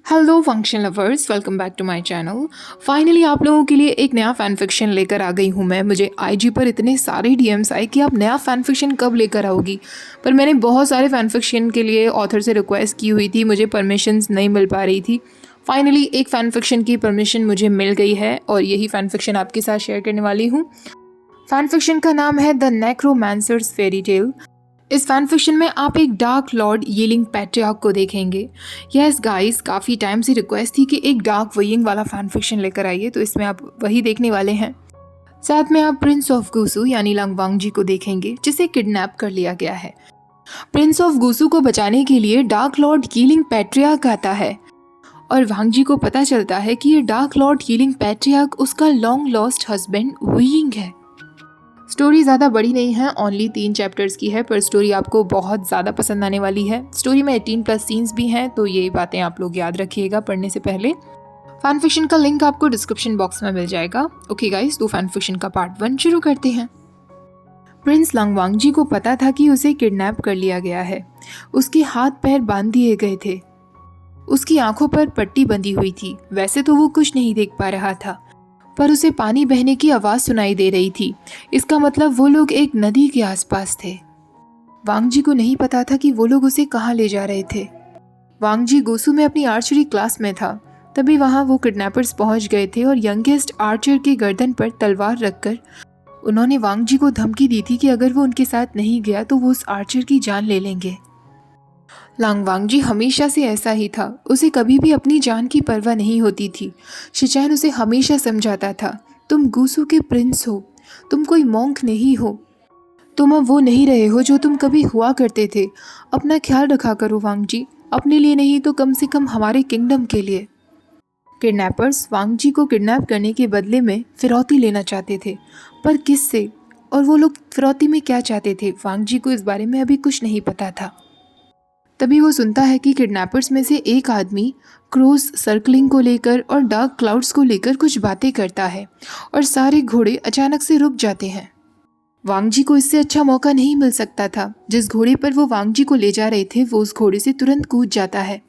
Hello function lovers, welcome back to my channel. Finally आप लोगों के लिए एक नया फैन फिक्शन लेकर आ गई हूँ मैं। मुझे आईजी पर इतने सारे डीएम्स आए कि आप नया फैन फिक्शन कब लेकर आओगी, पर मैंने बहुत सारे फैन फिक्शन के लिए ऑथर से रिक्वेस्ट की हुई थी, मुझे परमिशंस नहीं मिल पा रही थी। फाइनली एक फ़ैन फिक्शन की परमिशन मुझे मिल गई है और यही फ़ैन फिक्शन आपके साथ शेयर करने वाली हूँ। फ़ैन फिक्शन का नाम है द नेक्रोमैंसर्स फेरी टेल। इस फैन फिक्शन में आप एक डार्क लॉर्ड यीलिंग पैट्रियार्क को देखेंगे। यस गाइस, काफ़ी टाइम से रिक्वेस्ट थी कि एक डार्क वयिंग वाला फैन फिक्शन लेकर आइए, तो इसमें आप वही देखने वाले हैं। साथ में आप प्रिंस ऑफ गुसु यानी लंगवांगजी को देखेंगे, जिसे किडनैप कर लिया गया है। प्रिंस ऑफ गुसु को बचाने के लिए डार्क लॉर्ड यीलिंग पैट्रियार्क आता है और वांगजी को पता चलता है कि ये डार्क लॉर्ड यीलिंग पैट्रियार्क उसका लॉन्ग लॉस्ट हस्बैंड वयिंग है। स्टोरी ज़्यादा बड़ी नहीं है, ओनली 3 चैप्टर्स की है, पर स्टोरी आपको बहुत ज़्यादा पसंद आने वाली है। स्टोरी में 18+ सीन्स भी हैं, तो ये बातें आप लोग याद रखिएगा पढ़ने से पहले। फैन फिक्शन का लिंक आपको डिस्क्रिप्शन बॉक्स में मिल जाएगा। ओके गाइस, तो फैन फिक्शन का पार्ट 1 शुरू करते हैं। प्रिंस लंगवांगजी को पता था कि उसे किडनैप कर लिया गया है। उसके हाथ पैर बांध दिए गए थे, उसकी आंखों पर पट्टी बंधी हुई थी। वैसे तो वो कुछ नहीं देख पा रहा था, पर उसे पानी बहने की आवाज सुनाई दे रही थी। इसका मतलब वो लोग एक नदी के आसपास थे। वांगजी को नहीं पता था कि वो लोग उसे कहाँ ले जा रहे थे। वांगजी गोसू में अपनी आर्चरी क्लास में था, तभी वहां वो किडनैपर्स पहुंच गए थे और यंगेस्ट आर्चर की गर्दन पर तलवार रखकर उन्होंने वांगजी को धमकी दी थी कि अगर वो उनके साथ नहीं गया तो वो उस आर्चर की जान ले लेंगे। लांगवांगजी हमेशा से ऐसा ही था, उसे कभी भी अपनी जान की परवाह नहीं होती थी। शिचैन उसे हमेशा समझाता था, तुम गुसू के प्रिंस हो, तुम कोई मॉन्क नहीं हो, तुम अब वो नहीं रहे हो जो तुम कभी हुआ करते थे। अपना ख्याल रखा करो वांगजी, अपने लिए नहीं तो कम से कम हमारे किंगडम के लिए। किडनैपर्स वांगजी को किडनैप करने के बदले में फिरौती लेना चाहते थे, पर किससे और वो लोग फिरौती में क्या चाहते थे, वांगजी को इस बारे में अभी कुछ नहीं पता था। तभी वो सुनता है कि किडनैपर्स में से एक आदमी क्रोज सर्कलिंग को लेकर और डार्क क्लाउड्स को लेकर कुछ बातें करता है और सारे घोड़े अचानक से रुक जाते हैं। वांगजी को इससे अच्छा मौका नहीं मिल सकता था। जिस घोड़े पर वो वांगजी को ले जा रहे थे वो उस घोड़े से तुरंत कूद जाता है।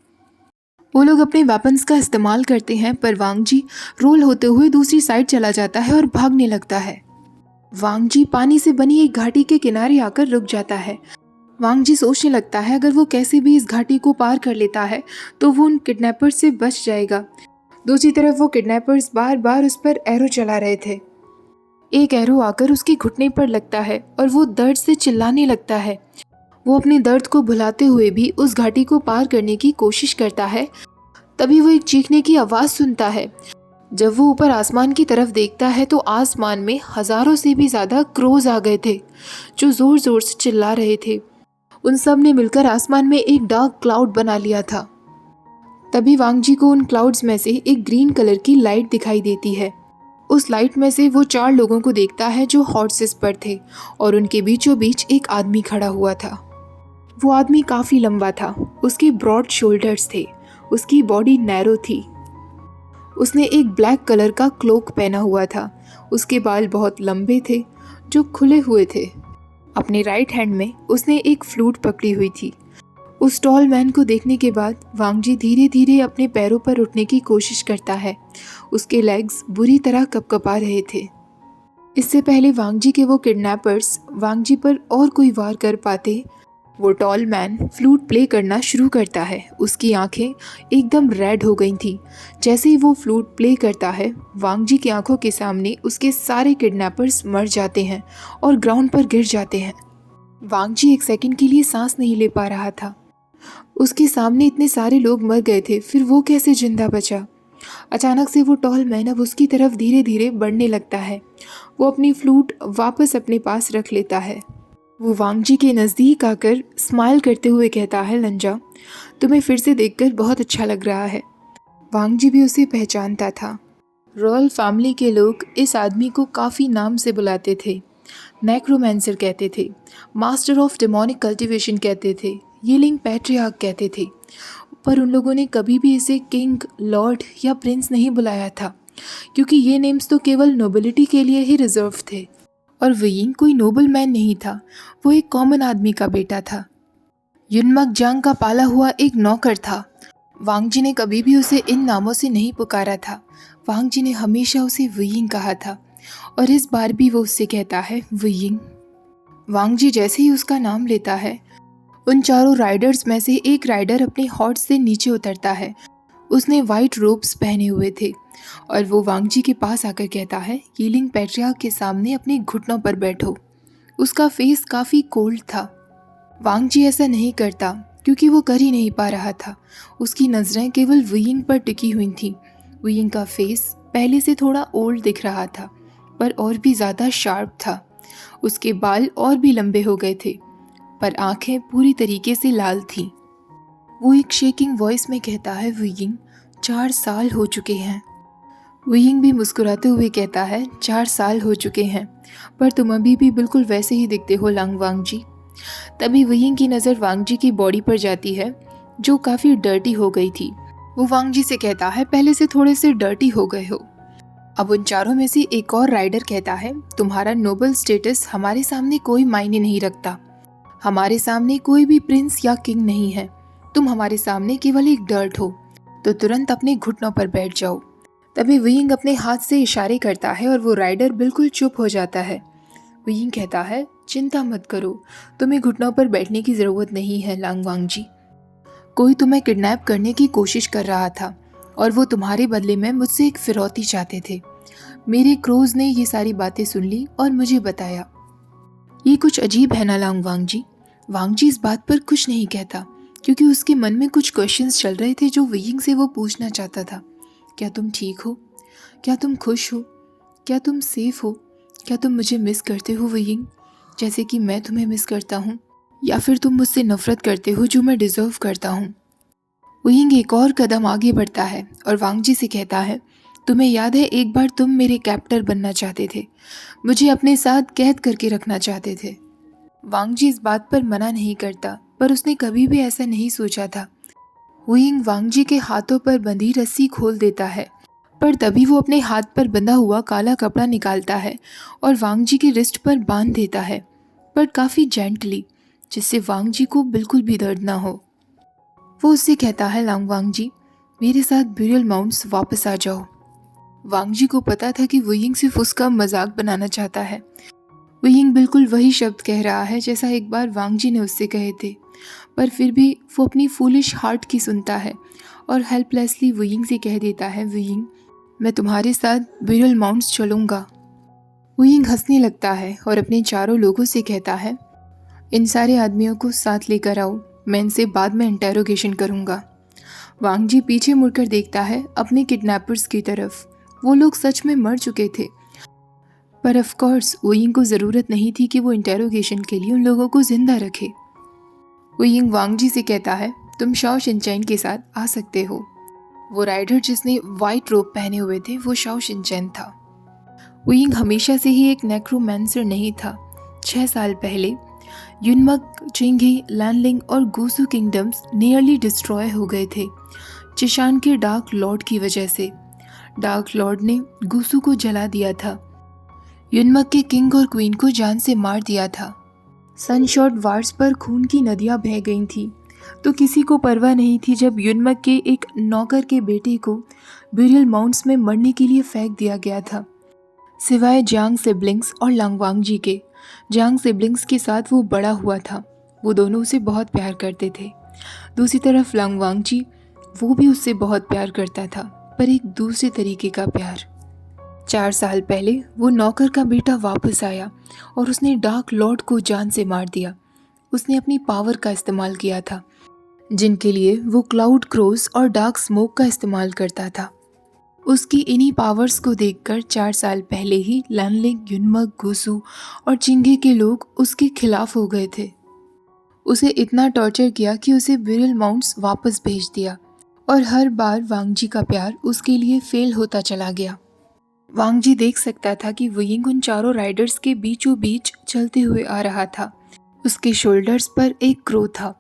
वो लोग अपने वेपन्स का इस्तेमाल करते हैं, पर वांगजी रोल होते हुए दूसरी साइड चला जाता है और भागने लगता है। वांगजी पानी से बनी एक घाटी के किनारे आकर रुक जाता है। वांगजी सोचने लगता है अगर वो कैसे भी इस घाटी को पार कर लेता है तो वो उन किडनैपर्स से बच जाएगा। दूसरी तरफ वो किडनैपर्स बार बार उस पर एरो चला रहे थे। एक एरो आकर उसके घुटने पर लगता है और वो दर्द से चिल्लाने लगता है। वो अपने दर्द को भुलाते हुए भी उस घाटी को पार करने की कोशिश करता है। तभी वो एक चीखने की आवाज़ सुनता है। जब वो ऊपर आसमान की तरफ देखता है तो आसमान में हज़ारों से भी ज़्यादा क्रोज आ गए थे जो ज़ोर ज़ोर से चिल्ला रहे थे। उन सब ने मिलकर आसमान में एक डार्क क्लाउड बना लिया था। तभी वांगजी को उन क्लाउड्स में से एक ग्रीन कलर की लाइट दिखाई देती है। उस लाइट में से वो 4 लोगों को देखता है जो हॉर्सेस पर थे और उनके बीचों बीच एक आदमी खड़ा हुआ था। वो आदमी काफ़ी लंबा था, उसके ब्रॉड शोल्डर्स थे, उसकी बॉडी नैरो थी। उसने एक ब्लैक कलर का क्लोक पहना हुआ था। उसके बाल बहुत लंबे थे जो खुले हुए थे। अपने राइट हैंड में उसने एक फ्लूट पकड़ी हुई थी। उस टॉल मैन को देखने के बाद वांगजी धीरे धीरे अपने पैरों पर उठने की कोशिश करता है। उसके लेग्स बुरी तरह कपकपा रहे थे। इससे पहले वांगजी के वो किडनैपर्स वांगजी पर और कोई वार कर पाते, वो टॉल मैन फ्लूट प्ले करना शुरू करता है। उसकी आंखें एकदम रेड हो गई थी। जैसे ही वो फ्लूट प्ले करता है, वांगजी की आंखों के सामने उसके सारे किडनैपर्स मर जाते हैं और ग्राउंड पर गिर जाते हैं। वांगजी एक सेकंड के लिए सांस नहीं ले पा रहा था। उसके सामने इतने सारे लोग मर गए थे, फिर वो कैसे जिंदा बचा। अचानक से वो टॉल मैन अब उसकी तरफ धीरे धीरे बढ़ने लगता है। वो अपनी फ्लूट वापस अपने पास रख लेता है। वो वांगजी के नज़दीक आकर स्माइल करते हुए कहता है, लंजा, तुम्हें फिर से देखकर बहुत अच्छा लग रहा है। वांगजी भी उसे पहचानता था। रॉयल फैमिली के लोग इस आदमी को काफ़ी नाम से बुलाते थे। नेक्रोमैंसर कहते थे, मास्टर ऑफ डेमोनिक कल्टिवेशन कहते थे, यीलिंग पैट्रियार्क कहते थे, पर उन लोगों ने कभी भी इसे किंग, लॉर्ड या प्रिंस नहीं बुलाया था, क्योंकि ये नेम्स तो केवल नोबिलिटी के लिए ही रिजर्व थे। और वयिंग कोई नोबल मैन नहीं था, वो एक कॉमन आदमी का बेटा था। युनमक जांग का पाला हुआ एक नौकर था। वांग जी ने कभी भी उसे इन नामों से नहीं पुकारा था। वांग जी ने हमेशा उसे वुयिंग कहा था और इस बार भी वो उससे कहता है वुयिंग। वांग जी जैसे ही उसका नाम लेता है, उन चारों राइडर्स में से एक राइडर अपने हॉर्स से नीचे उतरता है। उसने वाइट रोब्स पहने हुए थे और वो वांग जी के पास आकर कहता है, यीलिंग पैट्रियार्क के सामने अपने घुटनों पर बैठो। उसका फेस काफ़ी कोल्ड था। वांग जी ऐसा नहीं करता क्योंकि वो कर ही नहीं पा रहा था। उसकी नज़रें केवल वुयिंग पर टिकी हुई थीं। वुयिंग का फेस पहले से थोड़ा ओल्ड दिख रहा था, पर और भी ज़्यादा शार्प था। उसके बाल और भी लंबे हो गए थे, पर आंखें पूरी तरीके से लाल थीं। वो एक शेकिंग वॉइस में कहता है, वुयिंग 4 साल हो चुके हैं। वुयिंग भी मुस्कुराते हुए कहता है, 4 साल हो चुके हैं, पर तुम अभी भी बिल्कुल वैसे ही दिखते हो लांग वांग जी। तभी वुयिंग की नज़र वांग जी की बॉडी पर जाती है, जो काफ़ी डर्टी हो गई थी। वो वांग जी से कहता है, पहले से थोड़े से डर्टी हो गए हो। अब उन चारों में से एक और राइडर कहता है, तुम्हारा नोबल स्टेटस हमारे सामने कोई मायने नहीं रखता। हमारे सामने कोई भी प्रिंस या किंग नहीं है। तुम हमारे सामने केवल एक डर्ट हो, तो तुरंत अपने घुटनों पर बैठ जाओ। तभी वुयिंग अपने हाथ से इशारे करता है और वो राइडर बिल्कुल चुप हो जाता है। वुयिंग कहता है, चिंता मत करो, तुम्हें घुटनों पर बैठने की ज़रूरत नहीं है लांग वांग जी। कोई तुम्हें किडनैप करने की कोशिश कर रहा था और वो तुम्हारे बदले में मुझसे एक फिरौती चाहते थे। मेरे क्रोज ने ये सारी बातें सुन ली और मुझे बताया। ये कुछ अजीब है ना लांग वांग जी। वांग जी इस बात पर कुछ नहीं कहता क्योंकि उसके मन में कुछ क्वेश्चंस चल रहे थे जो वुयिंग से वो पूछना चाहता था। क्या तुम ठीक हो? क्या तुम खुश हो? क्या तुम सेफ हो? क्या तुम मुझे मिस करते हो वुयिंग, जैसे कि मैं तुम्हें मिस करता हूँ? या फिर तुम मुझसे नफरत करते हो जो मैं डिजर्व करता हूँ? वुयिंग एक और कदम आगे बढ़ता है और वांग जी से कहता है, तुम्हें याद है एक बार तुम मेरे कैप्टर बनना चाहते थे, मुझे अपने साथ कैद करके रखना चाहते थे। वांग जी इस बात पर मना नहीं करता, पर उसने कभी भी ऐसा नहीं सोचा था। वुयिंग वांग जी के हाथों पर बंधी रस्सी खोल देता है, पर तभी वो अपने हाथ पर बंधा हुआ काला कपड़ा निकालता है और वांग जी की रिस्ट पर बांध देता है, पर काफ़ी जेंटली, जिससे वांग जी को बिल्कुल भी दर्द ना हो। वो उससे कहता है, लांग वांग जी, मेरे साथ ब्यूरियल माउंट्स वापस आ जाओ। वांग जी को पता था कि वुयिंग सिर्फ उसका मजाक बनाना चाहता है। वुयिंग बिल्कुल वही शब्द कह रहा है जैसा एक बार वांग जी ने उससे कहे थे, पर फिर भी वो अपनी फूलिश हार्ट की सुनता है और हेल्पलेसली वुयिंग से कह देता है, वुयिंग मैं तुम्हारे साथ ब्यूरियल माउंट्स चलूँगा। वुयिंग हंसने लगता है और अपने चारों लोगों से कहता है, इन सारे आदमियों को साथ लेकर आओ, मैं इनसे बाद में इंटेरोगेशन करूँगा। वांग जी पीछे मुड़कर देखता है अपने किडनैपर्स की तरफ। वो लोग सच में मर चुके थे, पर ऑफ कोर्स वुयिंग को ज़रूरत नहीं थी कि वो इंटेरोगेशन के लिए उन लोगों को जिंदा रखे। वुयिंग वांग जी से कहता है, तुम शाओ शिनचैन के साथ आ सकते हो। वो राइडर जिसने वाइट रोब पहने हुए थे वो शाओ शिनचैन था। वुयिंग हमेशा से ही एक नेक्रोमैंसर नहीं था। 6 साल पहले युनमक, चिंगी, लैनलिंग और गुसु किंगडम्स नियरली डिस्ट्रॉय हो गए थे चिशान के डार्क लॉर्ड की वजह से। डार्क लॉर्ड ने गुसु को जला दिया था, युनमक के किंग और क्वीन को जान से मार दिया था। सनशॉट वार्स पर खून की नदियां बह गई थी, तो किसी को परवाह नहीं थी जब युनमक के एक नौकर के बेटे को ब्यूरियल माउंट्स में मरने के लिए फेंक दिया गया था। सिवाय जांग सिबलिंग्स और लांगवांग जी के, जांग सिबलिंग्स के साथ वो बड़ा हुआ था, वो दोनों उसे बहुत प्यार करते थे। दूसरी तरफ लांगवांग जी, वो भी उससे बहुत प्यार करता था, पर एक दूसरे तरीके का प्यार। 4 साल पहले वो नौकर का बेटा वापस आया और उसने डार्क लॉर्ड को जान से मार दिया। उसने अपनी पावर का इस्तेमाल किया था, जिनके लिए वो क्लाउड क्रोस और डार्क स्मोक का इस्तेमाल करता था। उसकी इन्हीं पावर्स को देखकर 4 साल पहले ही लैनलिंग, युनमक, गुसु और चिंगे के लोग उसके खिलाफ हो गए थे। उसे इतना टॉर्चर किया कि उसे ब्यूरियल माउंट्स वापस भेज दिया और हर बार वांग जी का प्यार उसके लिए फेल होता चला गया। वांग जी देख सकता था कि वुयिंग उन चारों राइडर्स के बीचों बीच चलते हुए आ रहा था। उसके शोल्डर्स पर एक क्रो था।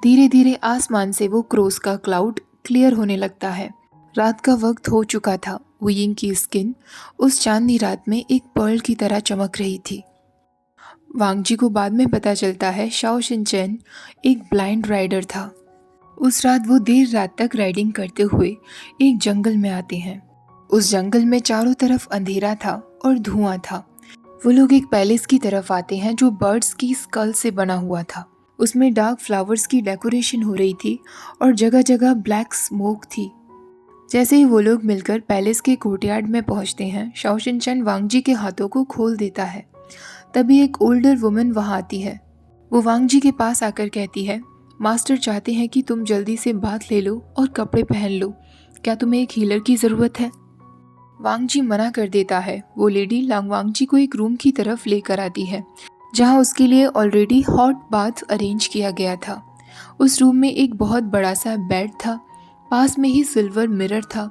धीरे धीरे आसमान से वो क्रोस का क्लाउड क्लियर होने लगता है। रात का वक्त हो चुका था। वुयिंग की स्किन उस चांदनी रात में एक पर्ल की तरह चमक रही थी। वांग जी को बाद में पता चलता है शाओ शिनचैन एक ब्लाइंड राइडर था। उस रात वो देर रात तक राइडिंग करते हुए एक जंगल में आते हैं। उस जंगल में चारों तरफ अंधेरा था और धुआं था। वो लोग एक पैलेस की तरफ आते हैं जो बर्ड्स की स्कल से बना हुआ था। उसमें डार्क फ्लावर्स की डेकोरेशन हो रही थी और जगह जगह ब्लैक स्मोक थी। जैसे ही वो लोग मिलकर पैलेस के कोर्टयार्ड में पहुंचते हैं, शाओशिनचैन वांगजी के हाथों को खोल देता है। तभी एक ओल्डर वुमन वहां आती है। वो वांगजी के पास आकर कहती है, मास्टर चाहते हैं कि तुम जल्दी से बात ले लो और कपड़े पहन लो। क्या तुम्हें एक हीलर की ज़रूरत है? वांगजी मना कर देता है। वो लेडी लांग वांगजी को एक रूम की तरफ लेकर आती है जहां उसके लिए ऑलरेडी हॉट बाथ अरेंज किया गया था। उस रूम में एक बहुत बड़ा सा बेड था, पास में ही सिल्वर मिरर था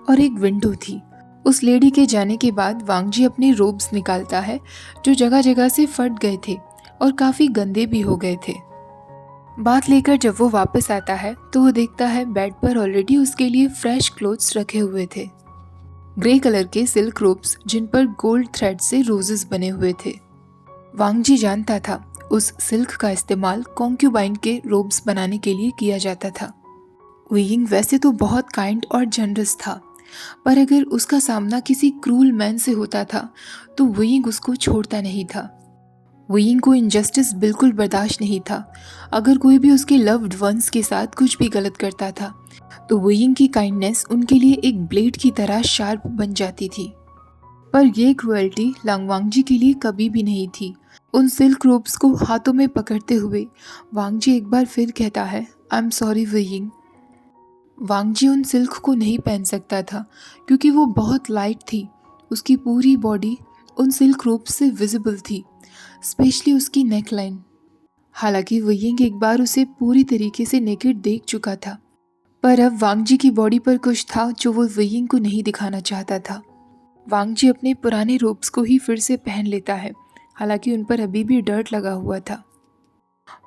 और एक विंडो थी। उस लेडी के जाने के बाद वांगजी अपने रोब्स निकालता है जो जगह जगह से फट गए थे और काफ़ी गंदे भी हो गए थे। बात लेकर जब वो वापस आता है तो वो देखता है बेड पर ऑलरेडी उसके लिए फ्रेश क्लोथ्स रखे हुए थे, ग्रे कलर के सिल्क रोब्स जिन पर गोल्ड थ्रेड से रोजेस बने हुए थे। वांगजी जानता था उस सिल्क का इस्तेमाल कॉन्क्यूबाइन के रोब्स बनाने के लिए किया जाता था। वुयिंग वैसे तो बहुत काइंड और जनरस था, पर अगर उसका सामना किसी क्रूल मैन से होता था तो वुयिंग उसको छोड़ता नहीं था। वुयिंग को इनजस्टिस बिल्कुल बर्दाश्त नहीं था। अगर कोई भी उसके लव्ड वंस के साथ कुछ भी गलत करता था तो वुयिंग की काइंडनेस उनके लिए एक ब्लेड की तरह शार्प बन जाती थी। पर यह क्रुएल्टी लांग वांगजी के लिए कभी भी नहीं थी। उन सिल्क रोब्स को हाथों में पकड़ते हुए वांगजी एक बार फिर कहता है, आई एम सॉरी वुयिंग। वांगजी उन सिल्क को नहीं पहन सकता था क्योंकि वो बहुत लाइट थी। उसकी पूरी बॉडी उन सिल्क रोब्स से विजिबल थी, स्पेशली उसकी नेकलाइन। हालांकि वुयिंग एक बार उसे पूरी तरीके से नेकेड देख चुका था, पर अब वांगजी की बॉडी पर कुछ था जो वो वुयिंग को नहीं दिखाना चाहता था। वांगजी अपने पुराने रोब्स को ही फिर से पहन लेता है, हालांकि उन पर अभी भी डर्ट लगा हुआ था।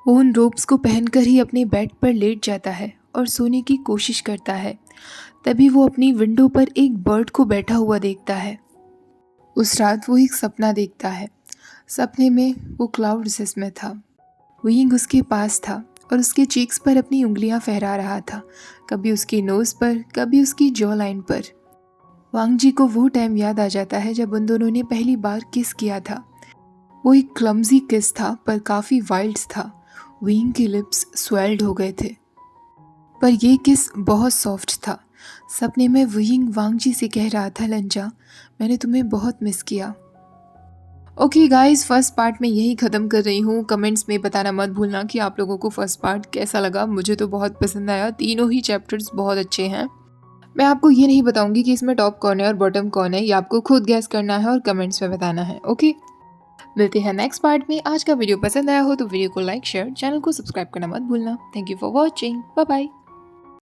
वो उन रोब्स को पहनकर ही अपने बेड पर लेट जाता है और सोने की कोशिश करता है। तभी वो अपनी विंडो पर एक बर्ड को बैठा हुआ देखता है। उस रात वो एक सपना देखता है। सपने में वो क्लाउड्स में था। वुयिंग उसके पास था और उसके चीक्स पर अपनी उंगलियां फहरा रहा था, कभी उसकी नोज पर, कभी उसकी जॉ लाइन पर। वांगजी को वो टाइम याद आ जाता है जब उन दोनों ने पहली बार किस किया था। वो एक क्लमजी किस था पर काफ़ी वाइल्ड था। वुयिंग के लिप्स स्वेल्ड हो गए थे, पर ये किस बहुत सॉफ्ट था। सपने में वुयिंग वांगजी से कह रहा था, लंजा, मैंने तुम्हें बहुत मिस किया। ओके गाइस, फर्स्ट पार्ट में यही ख़त्म कर रही हूँ। कमेंट्स में बताना मत भूलना कि आप लोगों को फर्स्ट पार्ट कैसा लगा। मुझे तो बहुत पसंद आया, तीनों ही चैप्टर्स बहुत अच्छे हैं। मैं आपको ये नहीं बताऊंगी कि इसमें टॉप कौन है और बॉटम कौन है, ये आपको खुद गैस करना है और कमेंट्स में बताना है। ओके, मिलते हैं नेक्स्ट पार्ट में। आज का वीडियो पसंद आया हो तो वीडियो को लाइक, शेयर, चैनल को सब्सक्राइब करना मत भूलना। Thank you for watching, bye bye.